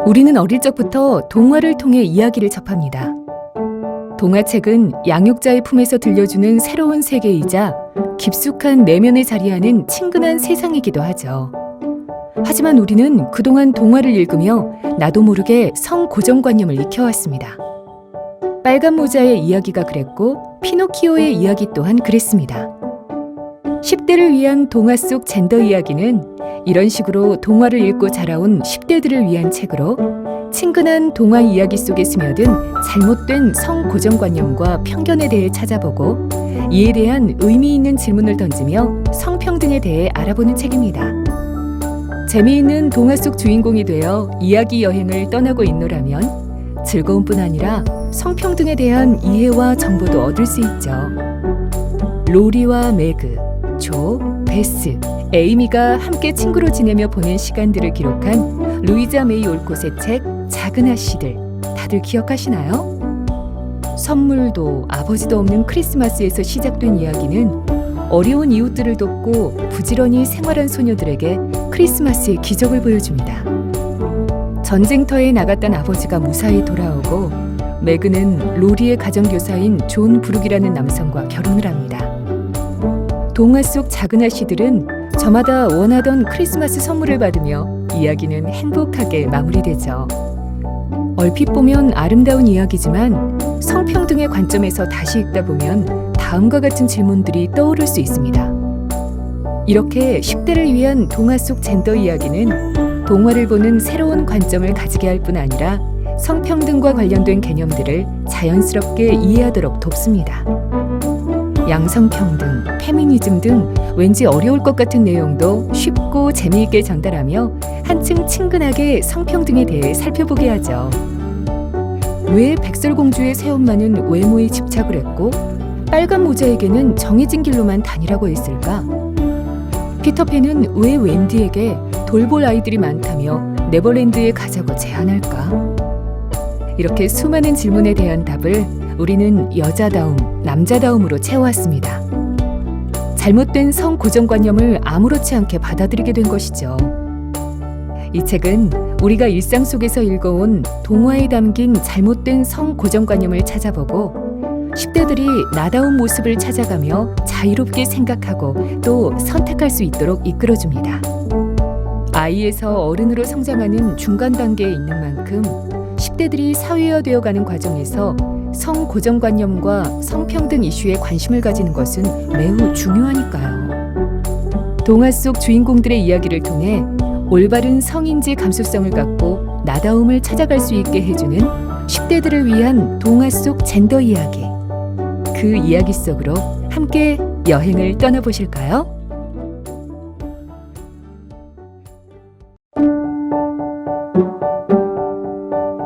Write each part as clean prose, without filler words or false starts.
우리는 어릴 적부터 동화를 통해 이야기를 접합니다. 동화책은 양육자의 품에서 들려주는 새로운 세계이자 깊숙한 내면에 자리하는 친근한 세상이기도 하죠. 하지만 우리는 그동안 동화를 읽으며 나도 모르게 성고정관념을 익혀왔습니다. 빨간 모자의 이야기가 그랬고 피노키오의 이야기 또한 그랬습니다. 10대를 위한 동화 속 젠더 이야기는 이런 식으로 동화를 읽고 자라온 10대들을 위한 책으로 친근한 동화 이야기 속에 스며든 잘못된 성고정관념과 편견에 대해 찾아보고 이에 대한 의미 있는 질문을 던지며 성평등에 대해 알아보는 책입니다. 재미있는 동화 속 주인공이 되어 이야기 여행을 떠나고 있노라면 즐거운 뿐 아니라 성평등에 대한 이해와 정보도 얻을 수 있죠. 로리와 매그, 조, 베스, 에이미가 함께 친구로 지내며 보낸 시간들을 기록한 루이자 메이 올콧의 책 작은 아씨들, 다들 기억하시나요? 선물도 아버지도 없는 크리스마스에서 시작된 이야기는 어려운 이웃들을 돕고 부지런히 생활한 소녀들에게 크리스마스의 기적을 보여줍니다. 전쟁터에 나갔던 아버지가 무사히 돌아오고 매그는 로리의 가정교사인 존 브룩이라는 남성과 결혼을 합니다. 동화 속 작은 아씨들은 저마다 원하던 크리스마스 선물을 받으며 이야기는 행복하게 마무리되죠. 얼핏 보면 아름다운 이야기지만 성평등의 관점에서 다시 읽다 보면 다음과 같은 질문들이 떠오를 수 있습니다. 이렇게 10대를 위한 동화 속 젠더 이야기는 동화를 보는 새로운 관점을 가지게 할 뿐 아니라 성평등과 관련된 개념들을 자연스럽게 이해하도록 돕습니다. 양성평등, 페미니즘 등 왠지 어려울 것 같은 내용도 쉽고 재미있게 전달하며 한층 친근하게 성평등에 대해 살펴보게 하죠. 왜 백설공주의 새엄마는 외모에 집착을 했고 빨간 모자에게는 정해진 길로만 다니라고 했을까? 피터팬은 왜 웬디에게 돌볼 아이들이 많다며 네버랜드에 가자고 제안할까? 이렇게 수많은 질문에 대한 답을 우리는 여자다움, 남자다움으로 채워왔습니다. 잘못된 성고정관념을 아무렇지 않게 받아들이게 된 것이죠. 이 책은 우리가 일상 속에서 읽어온 동화에 담긴 잘못된 성고정관념을 찾아보고 10대들이 나다운 모습을 찾아가며 자유롭게 생각하고 또 선택할 수 있도록 이끌어줍니다. 아이에서 어른으로 성장하는 중간 단계에 있는 만큼 10대들이 사회화되어가는 과정에서 성고정관념과 성평등 이슈에 관심을 가지는 것은 매우 중요하니까요. 동화 속 주인공들의 이야기를 통해 올바른 성인지 감수성을 갖고 나다움을 찾아갈 수 있게 해주는 10대들을 위한 동화 속 젠더 이야기. 그 이야기 속으로 함께 여행을 떠나보실까요?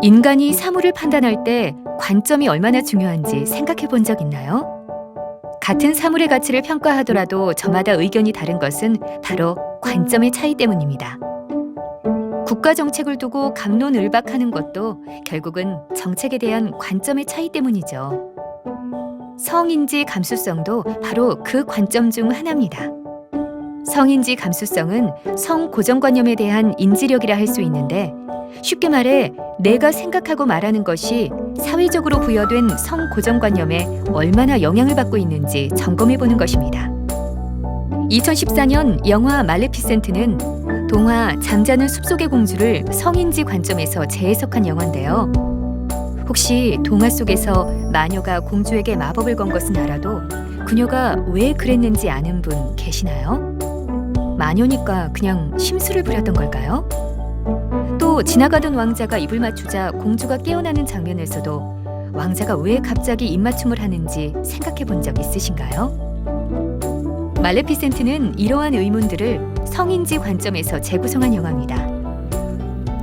인간이 사물을 판단할 때 관점이 얼마나 중요한지 생각해 본 적 있나요? 같은 사물의 가치를 평가하더라도 저마다 의견이 다른 것은 바로 관점의 차이 때문입니다. 국가 정책을 두고 갑론을박하는 것도 결국은 정책에 대한 관점의 차이 때문이죠. 성인지 감수성도 바로 그 관점 중 하나입니다. 성인지 감수성은 성고정관념에 대한 인지력이라 할 수 있는데 쉽게 말해 내가 생각하고 말하는 것이 사회적으로 부여된 성고정관념에 얼마나 영향을 받고 있는지 점검해 보는 것입니다. 2014년 영화 말레피센트는 동화 잠자는 숲속의 공주를 성인지 관점에서 재해석한 영화인데요. 혹시 동화 속에서 마녀가 공주에게 마법을 건 것은 알아도 그녀가 왜 그랬는지 아는 분 계시나요? 마녀니까 그냥 심술을 부렸던 걸까요? 또 지나가던 왕자가 입을 맞추자 공주가 깨어나는 장면에서도 왕자가 왜 갑자기 입맞춤을 하는지 생각해 본 적 있으신가요? 말레피센트는 이러한 의문들을 성인지 관점에서 재구성한 영화입니다.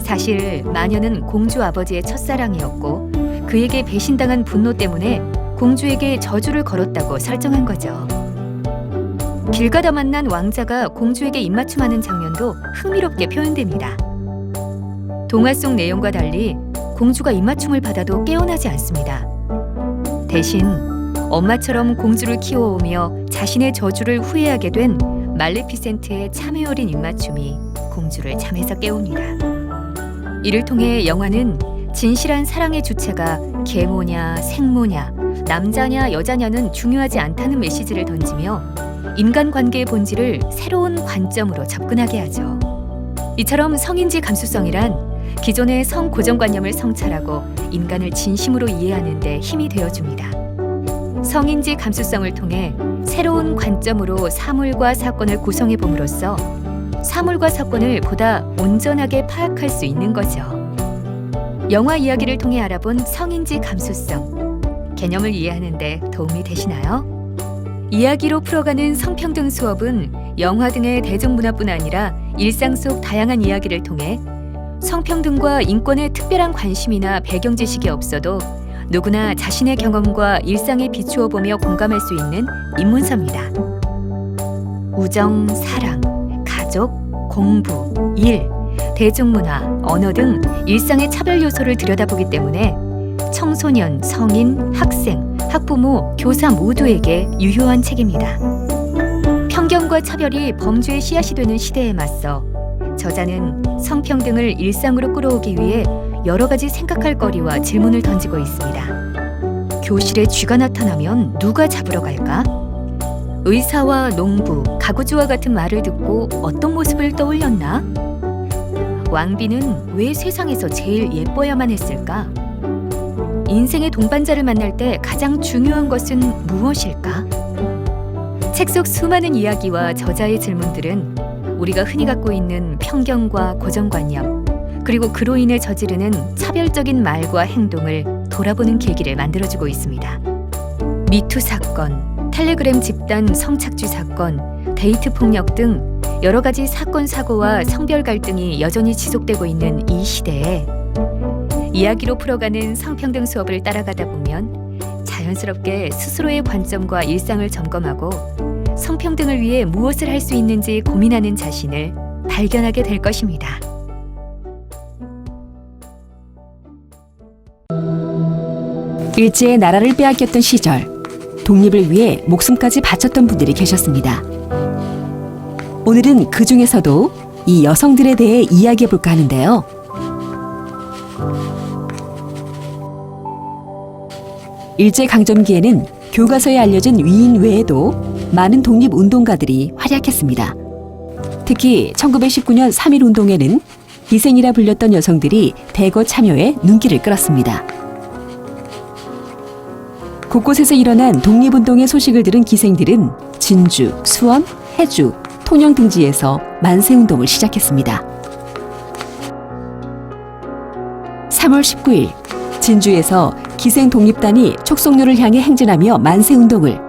사실 마녀는 공주 아버지의 첫사랑이었고 그에게 배신당한 분노 때문에 공주에게 저주를 걸었다고 설정한 거죠. 길 가다 만난 왕자가 공주에게 입맞춤하는 장면도 흥미롭게 표현됩니다. 동화 속 내용과 달리 공주가 입맞춤을 받아도 깨어나지 않습니다. 대신 엄마처럼 공주를 키워오며 자신의 저주를 후회하게 된 말레피센트의 참회 어린 입맞춤이 공주를 잠에서 깨웁니다. 이를 통해 영화는 진실한 사랑의 주체가 계모냐 생모냐 남자냐 여자냐는 중요하지 않다는 메시지를 던지며 인간관계의 본질을 새로운 관점으로 접근하게 하죠. 이처럼 성인지 감수성이란 기존의 성 고정관념을 성찰하고 인간을 진심으로 이해하는 데 힘이 되어줍니다. 성인지 감수성을 통해 새로운 관점으로 사물과 사건을 구성해 봄으로써 사물과 사건을 보다 온전하게 파악할 수 있는 거죠. 영화 이야기를 통해 알아본 성인지 감수성, 개념을 이해하는 데 도움이 되시나요? 이야기로 풀어가는 성평등 수업은 영화 등의 대중문화뿐 아니라 일상 속 다양한 이야기를 통해 성평등과 인권에 특별한 관심이나 배경 지식이 없어도 누구나 자신의 경험과 일상에 비추어 보며 공감할 수 있는 입문서입니다. 우정, 사랑, 가족, 공부, 일, 대중문화, 언어 등 일상의 차별 요소를 들여다보기 때문에 청소년, 성인, 학생, 학부모, 교사 모두에게 유효한 책입니다. 편견과 차별이 범죄의 씨앗이 되는 시대에 맞서 저자는 성평등을 일상으로 끌어오기 위해 여러 가지 생각할 거리와 질문을 던지고 있습니다. 교실에 쥐가 나타나면 누가 잡으러 갈까? 의사와 농부, 가구주와 같은 말을 듣고 어떤 모습을 떠올렸나? 왕비는 왜 세상에서 제일 예뻐야만 했을까? 인생의 동반자를 만날 때 가장 중요한 것은 무엇일까? 책 속 수많은 이야기와 저자의 질문들은 우리가 흔히 갖고 있는 편견과 고정관념, 그리고 그로 인해 저지르는 차별적인 말과 행동을 돌아보는 계기를 만들어주고 있습니다. 미투 사건, 텔레그램 집단 성착취 사건, 데이트 폭력 등 여러 가지 사건, 사고와 성별 갈등이 여전히 지속되고 있는 이 시대에 이야기로 풀어가는 성평등 수업을 따라가다 보면 자연스럽게 스스로의 관점과 일상을 점검하고 성평등을 위해 무엇을 할 수 있는지 고민하는 자신을 발견하게 될 것입니다. 일제의 나라를 빼앗겼던 시절, 독립을 위해 목숨까지 바쳤던 분들이 계셨습니다. 오늘은 그 중에서도 이 여성들에 대해 이야기해 볼까 하는데요. 일제강점기에는 교과서에 알려진 위인 외에도 많은 독립운동가들이 활약했습니다. 특히 1919년 3.1운동에는 기생이라 불렸던 여성들이 대거 참여해 눈길을 끌었습니다. 곳곳에서 일어난 독립운동의 소식을 들은 기생들은 진주, 수원, 해주, 통영 등지에서 만세운동을 시작했습니다. 3월 19일 진주에서 기생 독립단이 촉성로를 향해 행진하며 만세운동을,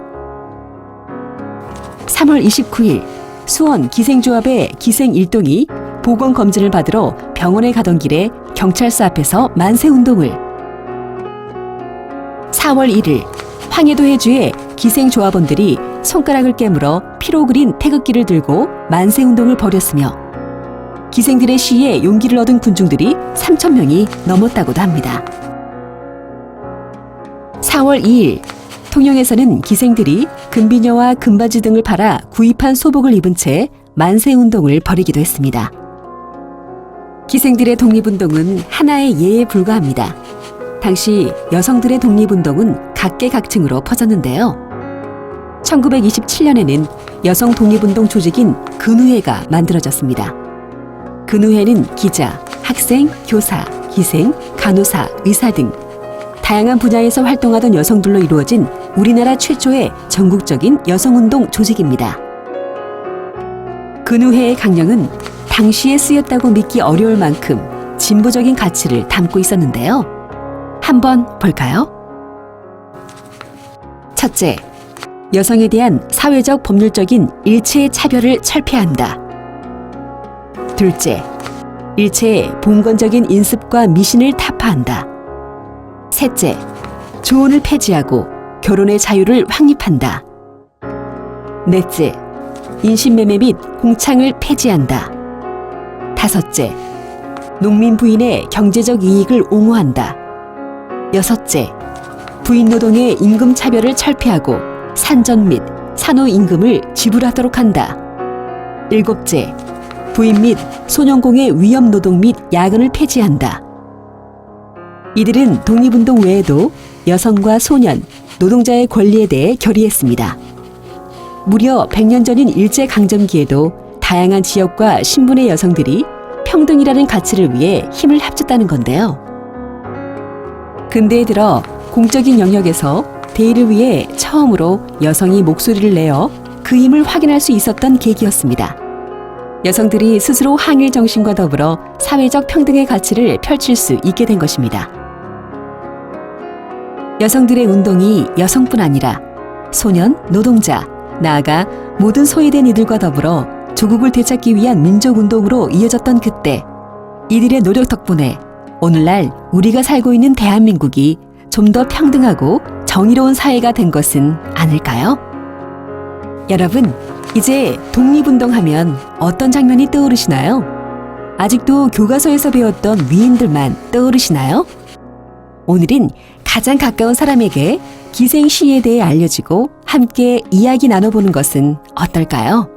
3월 29일 수원 기생조합의 기생일동이 보건검진을 받으러 병원에 가던 길에 경찰서 앞에서 만세운동을, 4월 1일 황해도 해주의 기생조합원들이 손가락을 깨물어 피로 그린 태극기를 들고 만세운동을 벌였으며 기생들의 시위에 용기를 얻은 군중들이 3,000명이 넘었다고도 합니다. 4월 2일 통영에서는 기생들이 금비녀와 금바지 등을 팔아 구입한 소복을 입은 채 만세운동을 벌이기도 했습니다. 기생들의 독립운동은 하나의 예에 불과합니다. 당시 여성들의 독립운동은 각계각층으로 퍼졌는데요. 1927년에는 여성 독립운동 조직인 근우회가 만들어졌습니다. 근우회는 기자, 학생, 교사, 기생, 간호사, 의사 등 다양한 분야에서 활동하던 여성들로 이루어진 우리나라 최초의 전국적인 여성운동 조직입니다. 근우회의 강령은 당시에 쓰였다고 믿기 어려울 만큼 진보적인 가치를 담고 있었는데요. 한번 볼까요? 첫째, 여성에 대한 사회적 법률적인 일체의 차별을 철폐한다. 둘째, 일체의 봉건적인 인습과 미신을 타파한다. 셋째, 조혼을 폐지하고 결혼의 자유를 확립한다. 넷째, 인신매매 및 공창을 폐지한다. 다섯째, 농민 부인의 경제적 이익을 옹호한다. 여섯째, 부인 노동의 임금 차별을 철폐하고 산전 및 산후 임금을 지불하도록 한다. 일곱째, 부인 및 소년공의 위험 노동 및 야근을 폐지한다. 이들은 독립운동 외에도 여성과 소년, 노동자의 권리에 대해 결의했습니다. 무려 100년 전인 일제강점기에도 다양한 지역과 신분의 여성들이 평등이라는 가치를 위해 힘을 합쳤다는 건데요. 근대에 들어 공적인 영역에서 대의를 위해 처음으로 여성이 목소리를 내어 그 힘을 확인할 수 있었던 계기였습니다. 여성들이 스스로 항일 정신과 더불어 사회적 평등의 가치를 펼칠 수 있게 된 것입니다. 여성들의 운동이 여성뿐 아니라 소년, 노동자, 나아가 모든 소외된 이들과 더불어 조국을 되찾기 위한 민족운동으로 이어졌던 그때, 이들의 노력 덕분에 오늘날 우리가 살고 있는 대한민국이 좀 더 평등하고 정의로운 사회가 된 것은 아닐까요? 여러분, 이제 독립운동하면 어떤 장면이 떠오르시나요? 아직도 교과서에서 배웠던 위인들만 떠오르시나요? 오늘은 가장 가까운 사람에게 기생 시위에 대해 알려주고 함께 이야기 나눠보는 것은 어떨까요?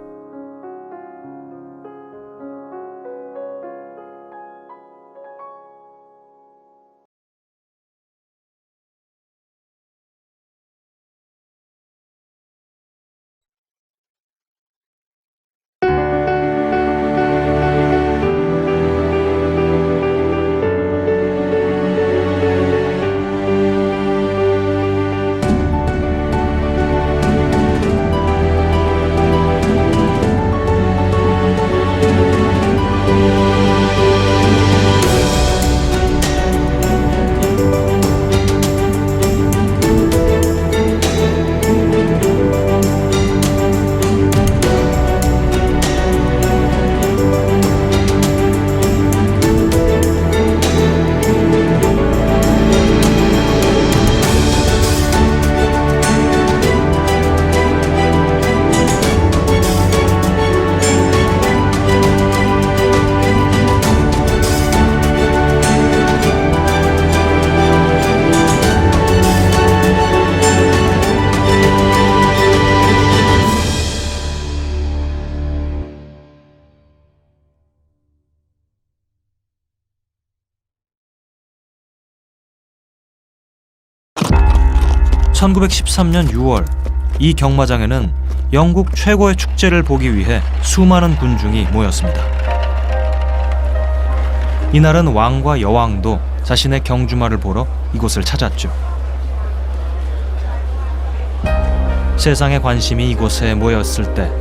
(1913년 6월) 이 경마장에는 영국 최고의 축제를 보기 위해 수많은 군중이 모였습니다. 이날은 왕과 여왕도 자신의 경주마를 보러 이곳을 찾았죠. 세상의 관심이 이곳에 모였을 때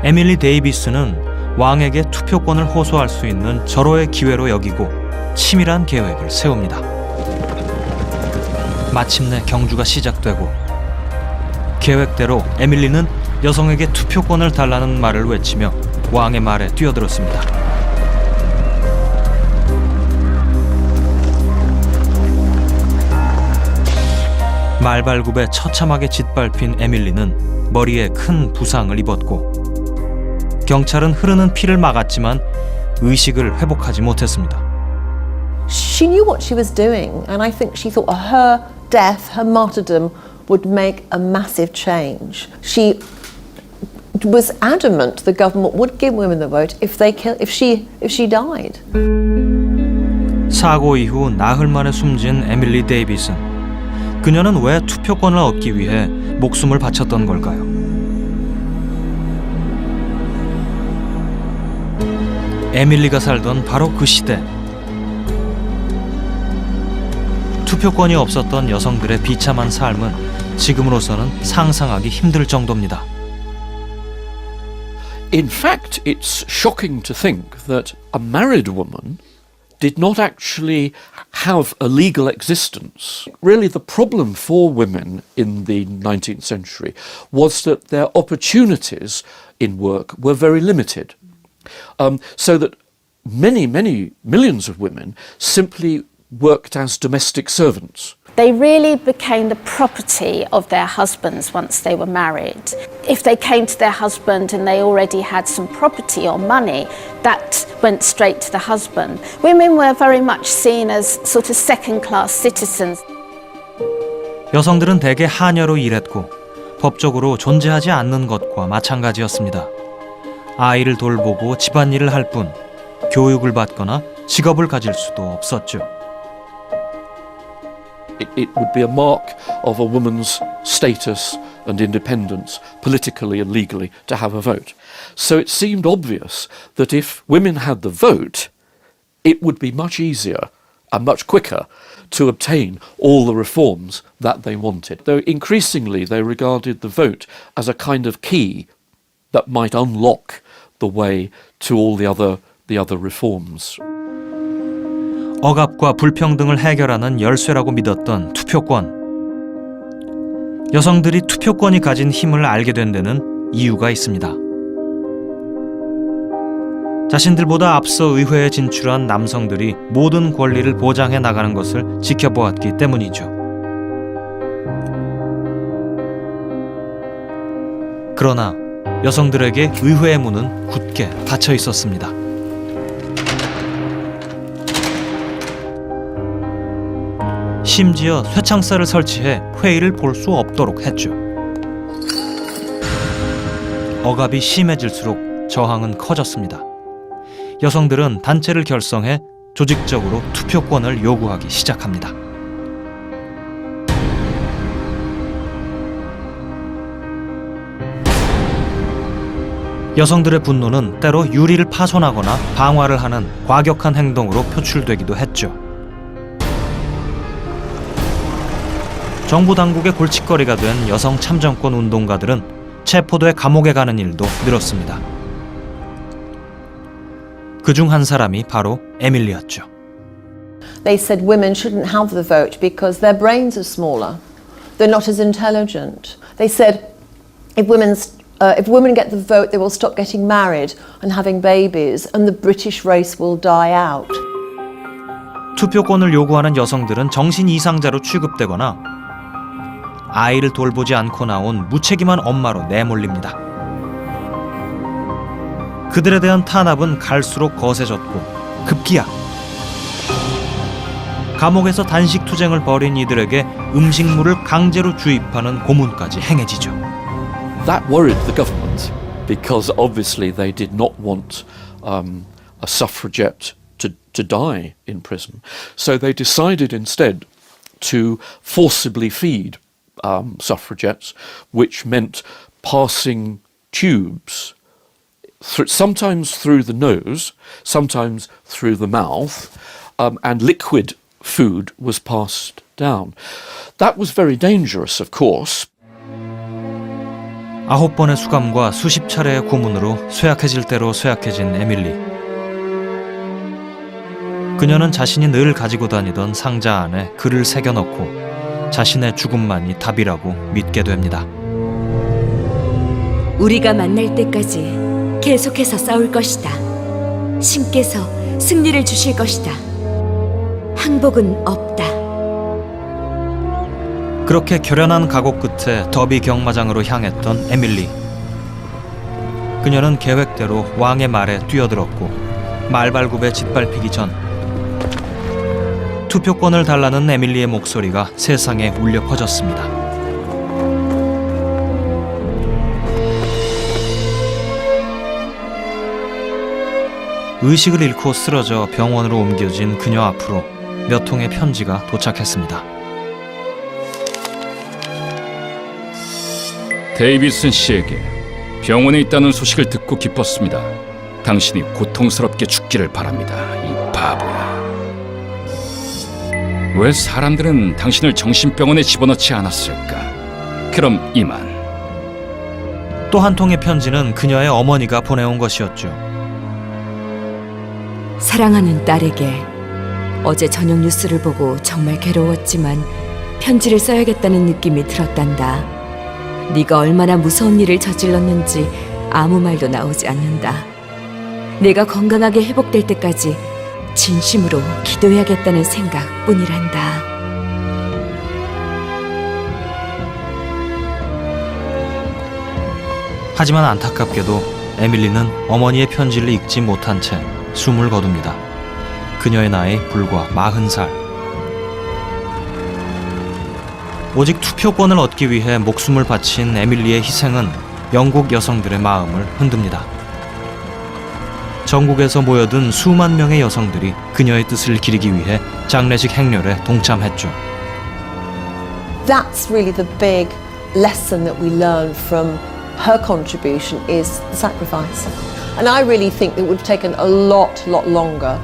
에밀리 데이비스는 왕에게 투표권을 호소할 수 있는 절호의 기회로 여기고 치밀한 계획을 세웁니다. 마침내 경주가 시작되고 계획대로 에밀리는 여성에게 투표권을 달라는 말을 외치며 왕의 말에 뛰어들었습니다. 말발굽에 처참하게 짓밟힌 에밀리는 머리에 큰 부상을 입었고 경찰은 흐르는 피를 막았지만 의식을 회복하지 못했습니다. She knew what she was doing, and I think she thought her death, her martyrdom, would make a massive change. She was adamant the government would give women the vote if she died. 사고 이후 나흘 만에 숨진 에밀리 데이비슨. 그녀는 왜 투표권을 얻기 위해 목숨을 바쳤던 걸까요? 에밀리가 살던 바로 그 시대, 투표권이 없었던 여성들의 비참한 삶은 지금으로서는 상상하기 힘들 정도입니다. In fact, it's shocking to think that a married woman did not actually have a legal existence. Really, the problem for women in the 19th century was that their opportunities in work were very limited. So that many millions of women simply worked as domestic servants. They really became the property of their husbands once they were married. If they came to their husband and they already had some property or money, that went straight to the husband. Women were very much seen as sort of second-class citizens. 여성들은 대개 하녀로 일했고 법적으로 존재하지 않는 것과 마찬가지였습니다. 아이를 돌보고 집안일을 할 뿐 교육을 받거나 직업을 가질 수도 없었죠. It would be a mark of a woman's status and independence, politically and legally, to have a vote. So it seemed obvious that if women had the vote, it would be much easier and much quicker to obtain all the reforms that they wanted. Though increasingly they regarded the vote as a kind of key that might unlock the way to all the other reforms. 억압과 불평등을 해결하는 열쇠라고 믿었던 투표권. 여성들이 투표권이 가진 힘을 알게 된 데는 이유가 있습니다. 자신들보다 앞서 의회에 진출한 남성들이 모든 권리를 보장해 나가는 것을 지켜보았기 때문이죠. 그러나 여성들에게 의회의 문은 굳게 닫혀 있었습니다. 심지어 쇠창살을 설치해 회의를 볼 수 없도록 했죠. 억압이 심해질수록 저항은 커졌습니다. 여성들은 단체를 결성해 조직적으로 투표권을 요구하기 시작합니다. 여성들의 분노는 때로 유리를 파손하거나 방화를 하는 과격한 행동으로 표출되기도 했죠. 정부 당국의 골칫거리가 된 여성 참정권 운동가들은 체포돼 감옥에 가는 일도 늘었습니다. 그중 한 사람이 바로 에밀리였죠. They said women shouldn't have the vote because their brains are smaller. They're not as intelligent. They said if women get the vote, they will stop getting married and having babies, and the British race will die out. 투표권을 요구하는 여성들은 정신 이상자로 취급되거나 아이를 돌보지 않고 나온 무책임한 엄마로 내몰립니다. 그들에 대한 탄압은 갈수록 거세졌고 급기야 감옥에서 단식 투쟁을 벌인 이들에게 음식물을 강제로 주입하는 고문까지 행해지죠. That worried the government because obviously they did not want a suffragette to die in prison. So they decided instead to forcibly feed suffragettes, which meant passing tubes, sometimes through the nose, sometimes through the mouth, and liquid food was passed down. That was very dangerous, of course. 9번의 수감과 수십 차례의 고문으로 쇠약해질 대로 쇠약해진 에밀리. 그녀는 자신이 늘 가지고 다니던 상자 안에 글을 새겨넣고 자신의 죽음만이 답이라고 믿게 됩니다. 우리가 만날 때까지 계속해서 싸울 것이다. 신께서 승리를 주실 것이다. 항복은 없다. 그렇게 결연한 각오 끝에 더비 경마장으로 향했던 에밀리. 그녀는 계획대로 왕의 말에 뛰어들었고 말발굽에 짓밟히기 전 투표권을 달라는 에밀리의 목소리가 세상에 울려 퍼졌습니다. 의식을 잃고 쓰러져 병원으로 옮겨진 그녀 앞으로 몇 통의 편지가 도착했습니다. 데이비슨 씨에게 병원에 있다는 소식을 듣고 기뻤습니다. 당신이 고통스럽게 죽기를 바랍니다. 이 바보야. 왜 사람들은 당신을 정신병원에 집어넣지 않았을까? 그럼 이만. 또 한 통의 편지는 그녀의 어머니가 보내온 것이었죠. 사랑하는 딸에게 어제 저녁 뉴스를 보고 정말 괴로웠지만 편지를 써야겠다는 느낌이 들었단다. 네가 얼마나 무서운 일을 저질렀는지 아무 말도 나오지 않는다. 내가 건강하게 회복될 때까지 진심으로 기도해야겠다는 생각뿐이란다. 하지만 안타깝게도 에밀리는 어머니의 편지를 읽지 못한 채 숨을 거둡니다. 그녀의 나이 불과 40살. 오직 투표권을 얻기 위해 목숨을 바친 에밀리의 희생은 영국 여성들의 마음을 흔듭니다. 전국에서 모여든 수만 명의 여성들이 그녀의 뜻을 기리기 위해 장례식 행렬에 동참했죠. That's really the big lesson that we learn from her contribution is the sacrifice. And I really think it would have taken a lot longer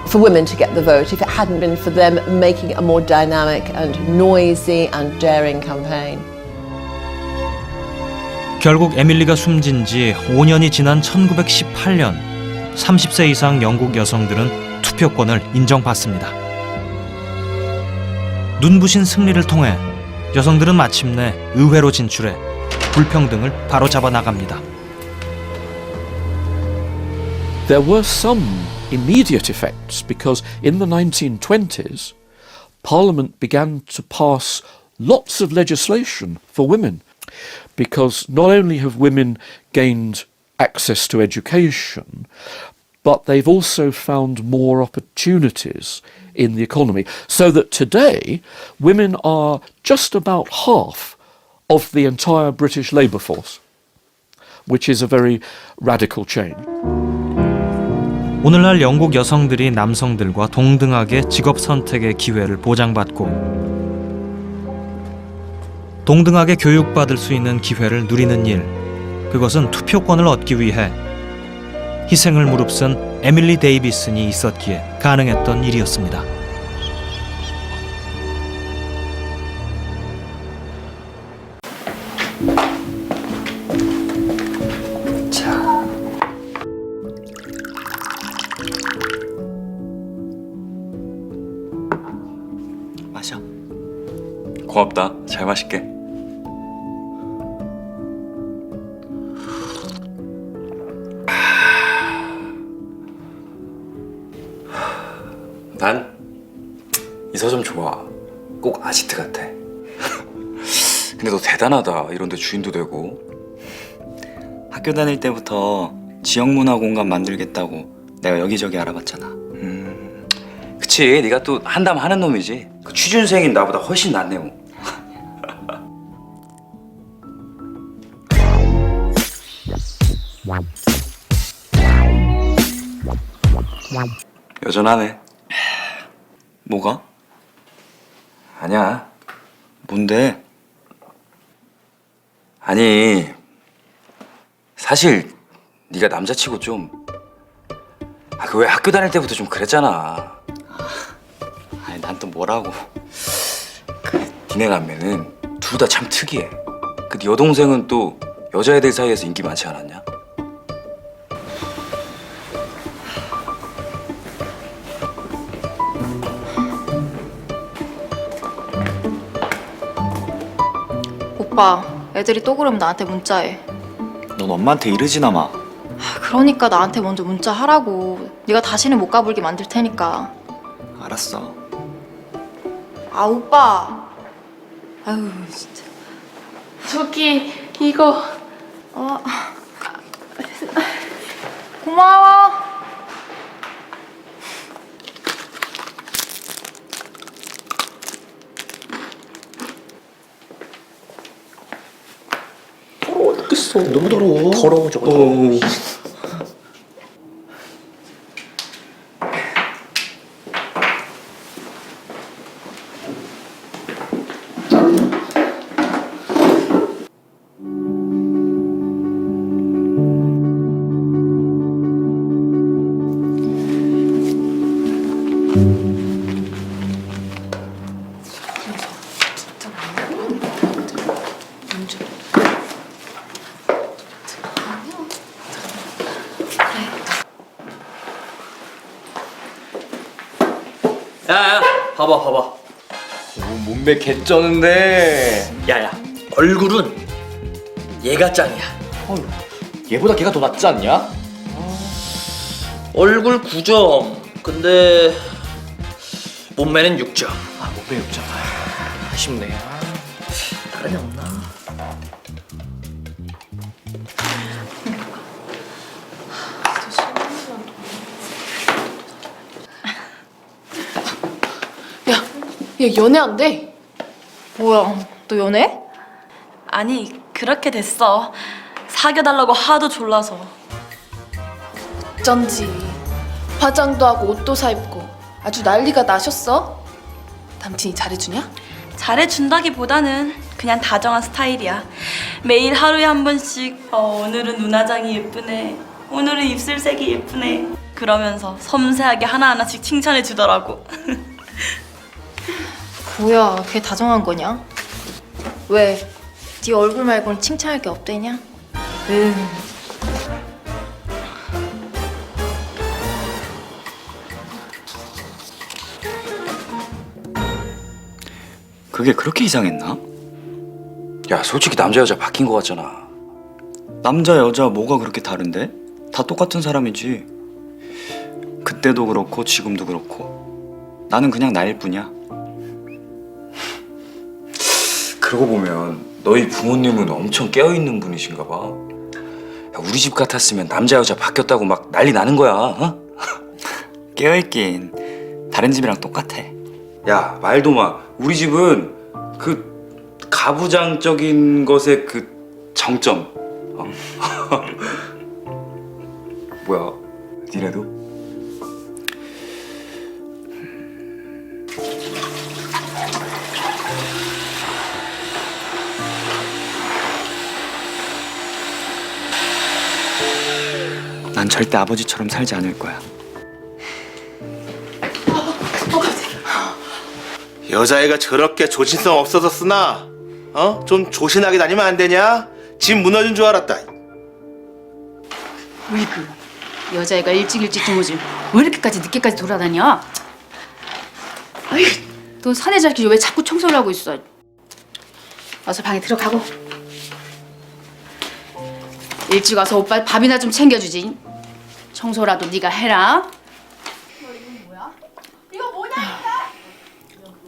for women to get the vote if it hadn't been for them making it a more dynamic and noisy and daring campaign. 결국 에밀리가 숨진 지 5년이 지난 1918년 30세 이상 영국 여성들은 투표권을 인정받습니다. 눈부신 승리를 통해 여성들은 마침내 의회로 진출해 불평등을 바로잡아 나갑니다. There were some immediate effects because in the 1920s, Parliament began to pass lots of legislation for women because not only have women gained access to education, but they've also found more opportunities in the economy. So that today, women are just about half of the entire British labour force, which is a very radical change. 오늘날 영국 여성들이 남성들과 동등하게 직업 선택의 기회를 보장받고 동등하게 교육받을 수 있는 기회를 누리는 일, 그것은 투표권을 얻기 위해 희생을 무릅쓴 에밀리 데이비슨이 있었기에 가능했던 일이었습니다. 마셔. 고맙다. 잘 마실게. 난 이 서점 좋아. 꼭 아지트 같아. 근데 너 대단하다. 이런데 주인도 되고. 학교 다닐 때부터 지역문화공간 만들겠다고 내가 여기저기 알아봤잖아. 그치. 네가 또 한담 하는 놈이지. 그 취준생인 나보다 훨씬 낫네. 뭐. 여전하네. 뭐가? 아니야. 뭔데? 아니, 사실 네가 남자치고 좀 그 왜 학교 다닐 때부터 좀 그랬잖아. 아니, 난 또 뭐라고. 니네 남매는 둘 다 참 특이해. 그 네 여동생은 또 여자애들 사이에서 인기 많지 않았냐? 오빠, 애들이 또 그러면 나한테 문자해. 넌 엄마한테 이러지나 마. 그러니까 나한테 먼저 문자하라고. 네가 다시는 못 가불게 만들 테니까. 알았어. 아, 오빠. 아유, 진짜. 저기 이거 고마워. 너무 더러워. 더러워 저거. 야야 봐봐 몸매 개쩌는데 야야 얼굴은 얘가 짱이야. 얘보다 걔가 더 낫지 않냐? 얼굴 9점 근데 몸매는 6점. 몸매 6점. 아쉽네. 다른 애 없나? 얘 연애한대. 뭐야, 너 연애? 아니, 그렇게 됐어. 사귀어달라고 하도 졸라서. 어쩐지 화장도 하고 옷도 사 입고 아주 난리가 나셨어. 남친이 잘해주냐? 잘해준다기보다는 그냥 다정한 스타일이야. 매일 하루에 한 번씩 오늘은 눈화장이 예쁘네, 오늘은 입술색이 예쁘네 그러면서 섬세하게 하나하나씩 칭찬해주더라고. 뭐야, 그게 다정한 거냐? 왜? 네 얼굴 말고는 칭찬할 게 없대냐? 그게 그렇게 이상했나? 야, 솔직히 남자 여자 바뀐 거 같잖아. 남자 여자 뭐가 그렇게 다른데? 다 똑같은 사람이지. 그때도 그렇고 지금도 그렇고 나는 그냥 나일 뿐이야. 그러고 보면 너희 부모님은 엄청 깨어있는 분이신가 봐. 야, 우리 집 같았으면 남자 여자 바뀌었다고 막 난리 나는 거야. 어? 깨어있긴 다른 집이랑 똑같아. 야, 말도 마. 우리 집은 그 가부장적인 것의 그 정점. 뭐야, 니네도? 난 절대 아버지처럼 살지 않을 거야. 여자애가 저렇게 조심성 없어서 쓰나? 좀 조신하게 다니면 안 되냐? 집 무너진 줄 알았다. 으이그 여자애가 일찍 주무지 왜 이렇게까지 늦게까지 돌아다녀? 아이, 너 사내 잘기지 왜 자꾸 청소를 하고 있어? 어서 방에 들어가고 일찍 와서 오빠 밥이나 좀 챙겨주지. 청소라도 네가 해라.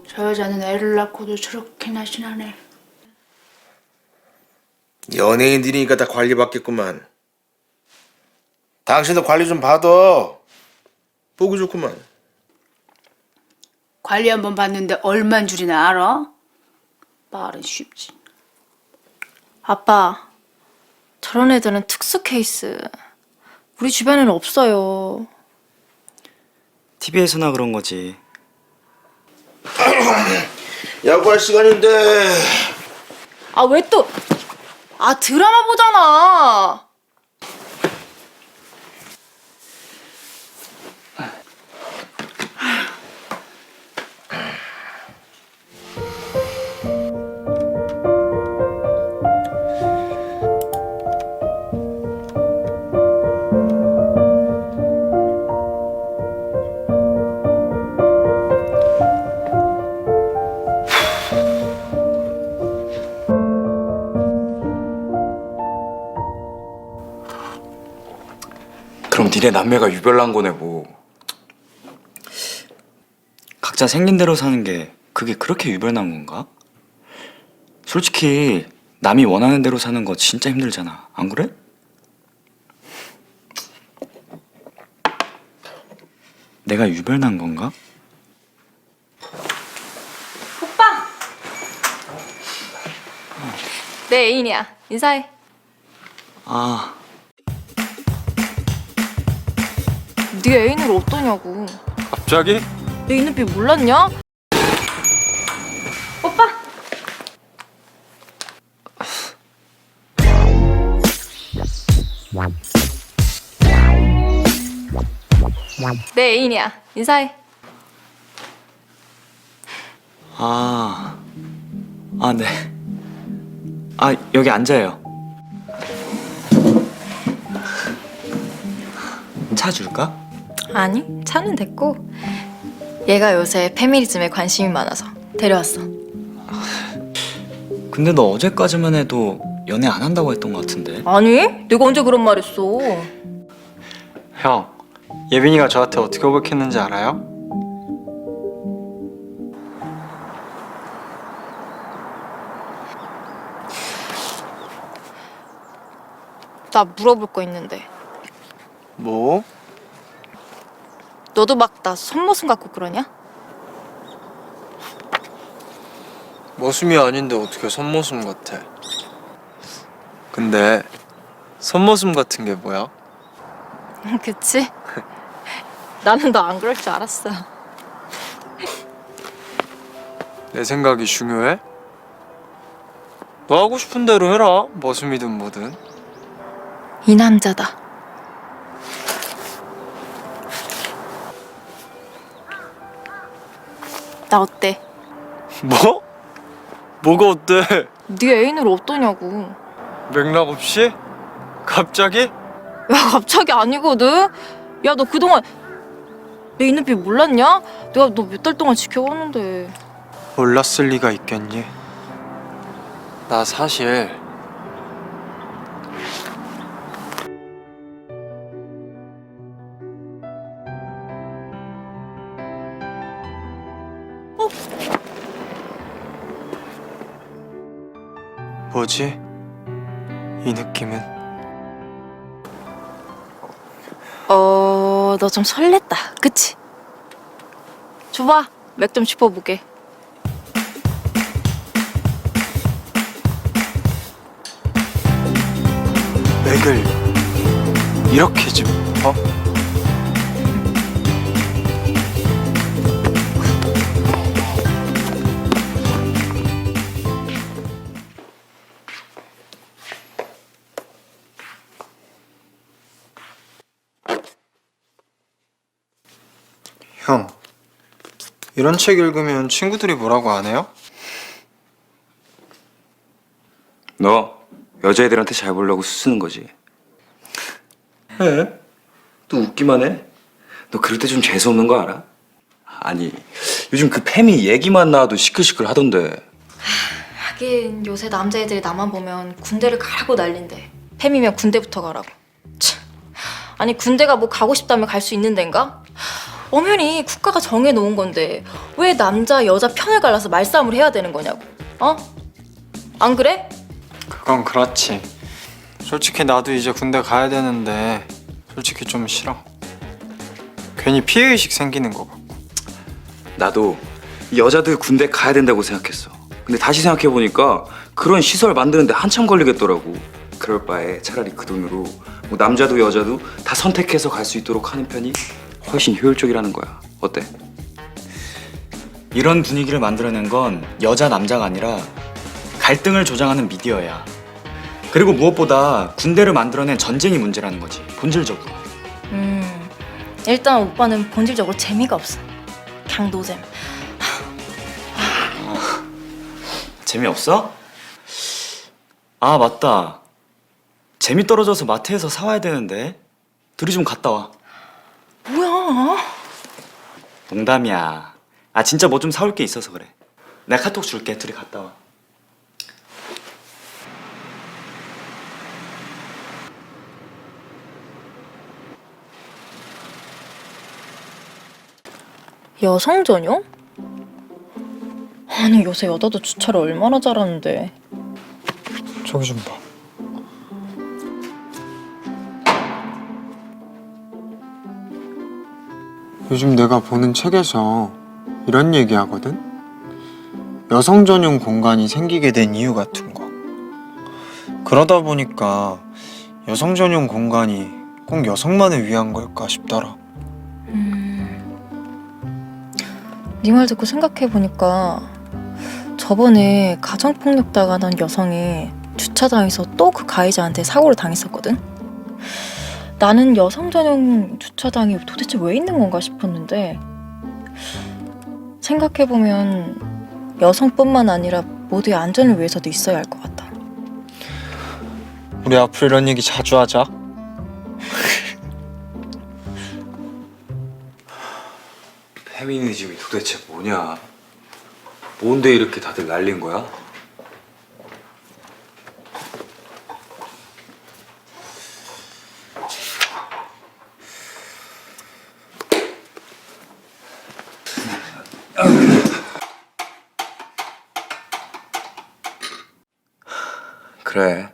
저 여자는 애를 낳고도 저렇게 날씬하네. 연예인들이니까 다 관리받겠구만. 당신도 관리 좀 받아. 보기 좋구만. 관리 한번 받는데 얼만 줄이나 알아? 말은 쉽지. 아빠, 저런 애들은 특수 케이스. 우리 주변에는 없어요. TV에서나 그런 거지. 야구할 시간인데. 아, 왜 또? 아, 드라마 보잖아. 그럼 니네 남매가 유별난 거네 뭐. 각자 생긴 대로 사는 게 그게 그렇게 유별난 건가? 솔직히 남이 원하는 대로 사는 거 진짜 힘들잖아. 안 그래? 내가 유별난 건가? 오빠! 내 애인이야. 인사해. 아, 네 애인을 어떠냐고. 갑자기? 내 이름이 몰랐냐? 오빠! 내 애인이야. 인사해. 네. 여기 앉아요. 차 줄까? 아니, 차는 됐고. 얘가 요새 페미니즘에 관심이 많아서 데려왔어. 근데 너 어제까지만 해도 연애 안 한다고 했던 것 같은데. 아니, 내가 언제 그런 말 했어. 형, 예빈이가 저한테 어떻게 고백했는지 알아요? 나 물어볼 거 있는데. 뭐? 너도 막 나 손모습 갖고 그러냐? 모습이 아닌데 어떻게 손모습 같아? 근데 손모습 같은 게 뭐야? 그치? 나는 너 안 그럴 줄 알았어. 내 생각이 중요해? 너 하고 싶은 대로 해라. 머슴이든 뭐든. 이 남자다. 나 어때? 뭐? 뭐가 어때? 네 애인으로 어떠냐고. 맥락 없이? 갑자기? 야, 갑자기 아니거든. 야, 너 그동안 내 있는 몰랐냐? 내가 너 몇 달 동안 지켜봤는데. 몰랐을 리가 있겠니? 나 사실 뭐지? 이 느낌은? 너 좀 설렜다. 그치? 줘봐. 맥 좀 짚어보게. 맥을 이렇게 좀 형, 이런 책 읽으면 친구들이 뭐라고 안 해요? 너 여자애들한테 잘 보려고 쓰는 거지. 해? 또 웃기만 해? 너 그럴 때 좀 재수없는 거 알아? 아니 요즘 그 페미 얘기만 나와도 시끌시끌 하던데. 하긴 요새 남자애들이 나만 보면 군대를 가라고 난린대. 팸이면 군대부터 가라고. 참. 아니 군대가 뭐 가고 싶다면 갈 수 있는 데인가? 엄연히 국가가 정해놓은 건데 왜 남자 여자 편을 갈라서 말싸움을 해야 되는 거냐고. 어? 안 그래? 그건 그렇지. 솔직히 나도 이제 군대 가야 되는데 솔직히 좀 싫어. 괜히 피해의식 생기는 거 같고. 나도 이 여자들 군대 가야 된다고 생각했어. 근데 다시 생각해보니까 그런 시설 만드는데 한참 걸리겠더라고. 그럴 바에 차라리 그 돈으로 뭐 남자도 여자도 다 선택해서 갈 수 있도록 하는 편이 훨씬 효율적이라는 거야. 어때? 이런 분위기를 만들어낸 건 여자 남자가 아니라 갈등을 조장하는 미디어야. 그리고 무엇보다 군대를 만들어낸 전쟁이 문제라는 거지, 본질적으로. 일단 오빠는 본질적으로 재미가 없어. 그냥 노잼. 재미없어? 아 맞다, 재미 떨어져서 마트에서 사와야 되는데 둘이 좀 갔다 와. 뭐야? 농담이야. 아 진짜 뭐 좀 사올 게 있어서 그래. 내가 카톡 줄게. 둘이 갔다 와. 여성 전용? 아니 요새 여자도 주차를 얼마나 잘하는데. 저기 좀 봐. 요즘 내가 보는 책에서 이런 얘기 하거든? 여성 전용 공간이 생기게 된 이유 같은 거. 그러다 보니까 여성 전용 공간이 꼭 여성만을 위한 걸까 싶더라. 네 말 듣고 생각해보니까 저번에 가정폭력 당하던 여성이 주차장에서 또 그 가해자한테 사고를 당했었거든? 나는 여성 전용 주차장이 도대체 왜 있는 건가 싶었는데 생각해보면 여성뿐만 아니라 모두의 안전을 위해서도 있어야 할 것 같아. 우리 앞으로 이런 얘기 자주 하자. 페미니즘이 도대체 뭐냐? 뭔데 이렇게 다들 난린 거야? 그래,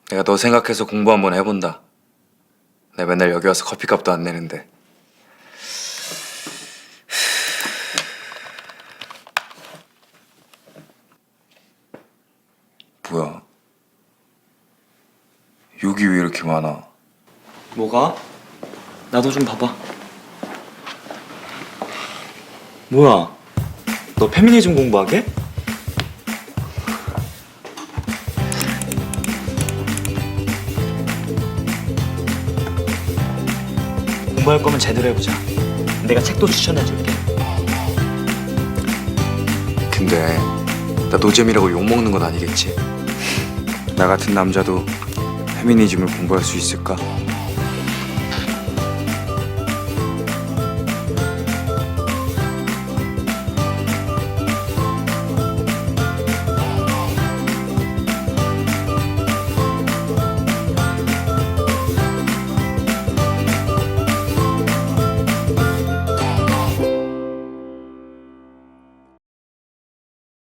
내가 너 생각해서 공부 한번 해본다. 내가 맨날 여기 와서 커피값도 안 내는데. 뭐야? 여기 왜 이렇게 많아? 뭐가? 나도 좀 봐봐. 뭐야? 너 페미니즘 공부하게? 공부할 거면 제대로 해보자. 내가 책도 추천해줄게. 근데 나 노잼이라고 욕먹는 건 아니겠지? 나 같은 남자도 페미니즘을 공부할 수 있을까?